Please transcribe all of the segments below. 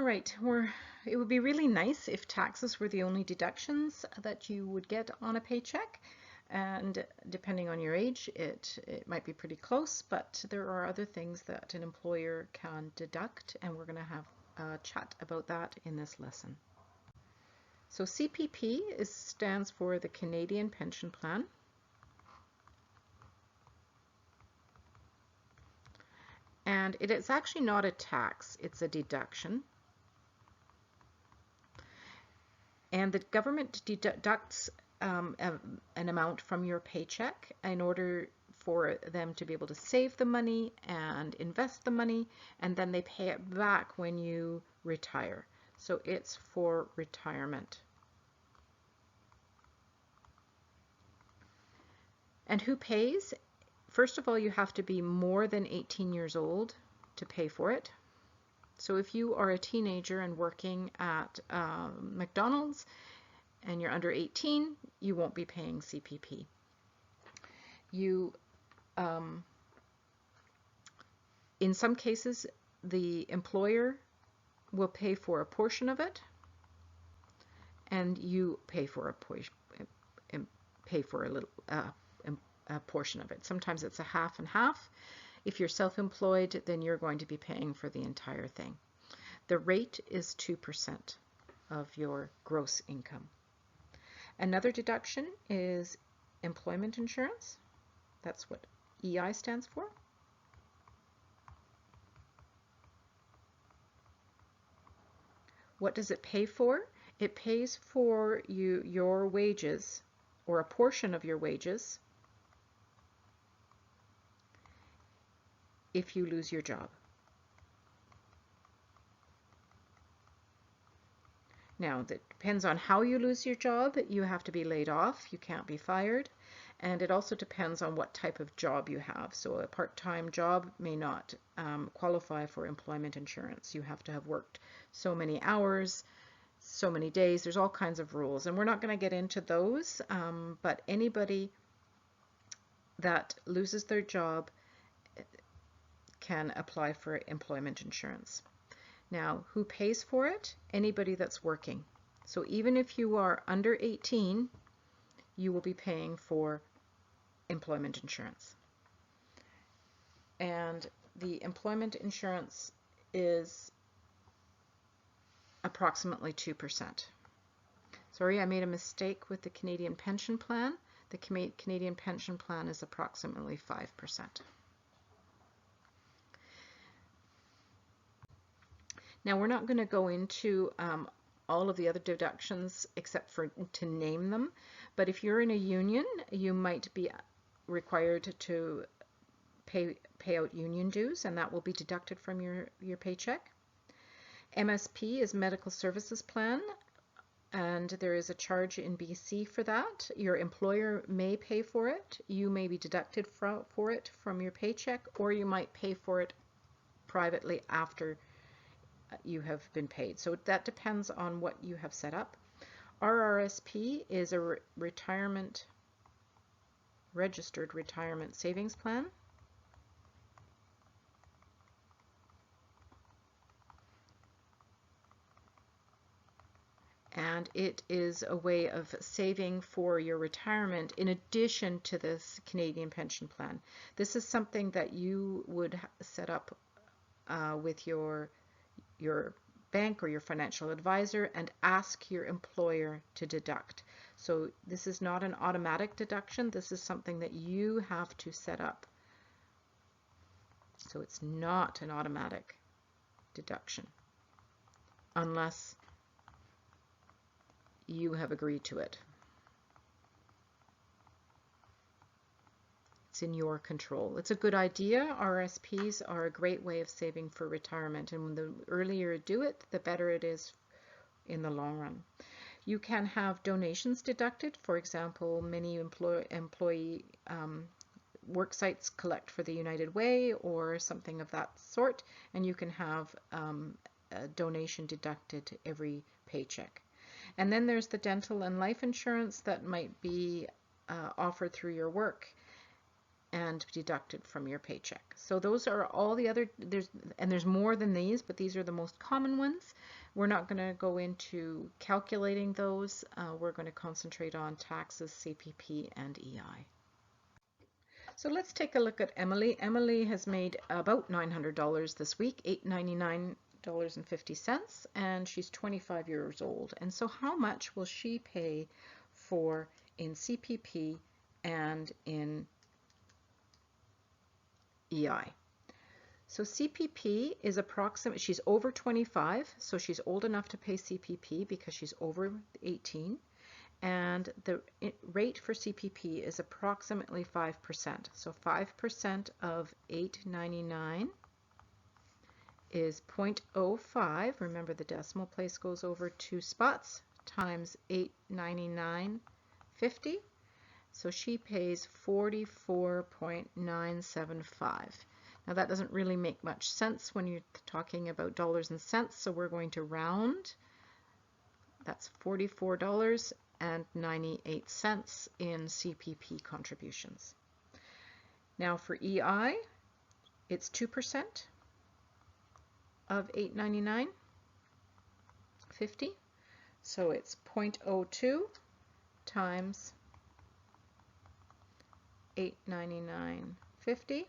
right, it would be really nice if taxes were the only deductions that you would get on a paycheck. And depending on your age, it might be pretty close, but there are other things that an employer can deduct, and we're going to have a chat about that in this lesson. So CPP stands for the Canadian Pension Plan. And it is actually not a tax, it's a deduction. And the government deducts an amount from your paycheck in order for them to be able to save the money and invest the money, and then they pay it back when you retire. So it's for retirement. And who pays? First of all, you have to be more than 18 years old to pay for it. So if you are a teenager and working at McDonald's and you're under 18, you won't be paying CPP. In some cases, the employer will pay for a portion of it, and you pay for a portion of it. Sometimes it's a half and half. If you're self-employed, then you're going to be paying for the entire thing. The rate is 2% of your gross income. Another deduction is employment insurance. That's what EI stands for. What does it pay for? It pays for your wages, or a portion of your wages, if you lose your job. Now, that depends on how you lose your job. You have to be laid off. You can't be fired. And it also depends on what type of job you have. So a part-time job may not qualify for employment insurance. You have to have worked so many hours, so many days. There's all kinds of rules. And we're not going to get into those, but anybody that loses their job can apply for employment insurance. Now, who pays for it? Anybody that's working. So even if you are under 18, you will be paying for employment insurance. And the employment insurance is approximately 2%. Sorry, I made a mistake with the Canadian Pension Plan. The Canadian Pension Plan is approximately 5%. Now, we're not going to go into all of the other deductions except for to name them, but if you're in a union, you might be required to pay out union dues, and that will be deducted from your paycheck. MSP is Medical Services Plan, and there is a charge in BC for that. Your employer may pay for it. You may be deducted for it from your paycheck, or you might pay for it privately after you have been paid. So that depends on what you have set up. RRSP is a registered retirement savings plan. And it is a way of saving for your retirement in addition to this Canadian Pension Plan. This is something that you would set up with your bank or your financial advisor and ask your employer to deduct. So this is not an automatic deduction. This is something that you have to set up. So it's not an automatic deduction unless you have agreed to it. It's in your control. It's a good idea. RSPs are a great way of saving for retirement, and the earlier you do it, the better it is in the long run. You can have donations deducted. For example, many employee work sites collect for the United Way or something of that sort, and you can have a donation deducted every paycheck. And then there's the dental and life insurance that might be offered through your work and deducted from your paycheck. So those are all the other, there's more than these, but these are the most common ones. We're not going to go into calculating those. We're going to concentrate on taxes, CPP, and EI. So let's take a look at Emily. Emily has made about $900 this week, $899.50, and she's 25 years old. And so how much will she pay for in CPP and in EI? So CPP is approximate, she's over 25, so she's old enough to pay CPP because she's over 18. And the rate for CPP is approximately 5%. So 5% of $899 is 0.05. Remember, the decimal place goes over 2 spots, times $899.50. So she pays $44.975. Now that doesn't really make much sense when you're talking about dollars and cents, so we're going to round. That's $44.98 in CPP contributions. Now for EI, it's 2% of $899.50, so it's 0.02 times $899.50,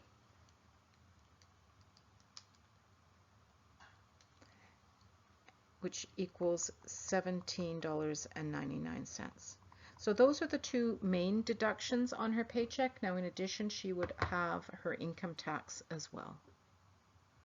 which equals $17.99. So those are the two main deductions on her paycheck. Now in addition, she would have her income tax as well.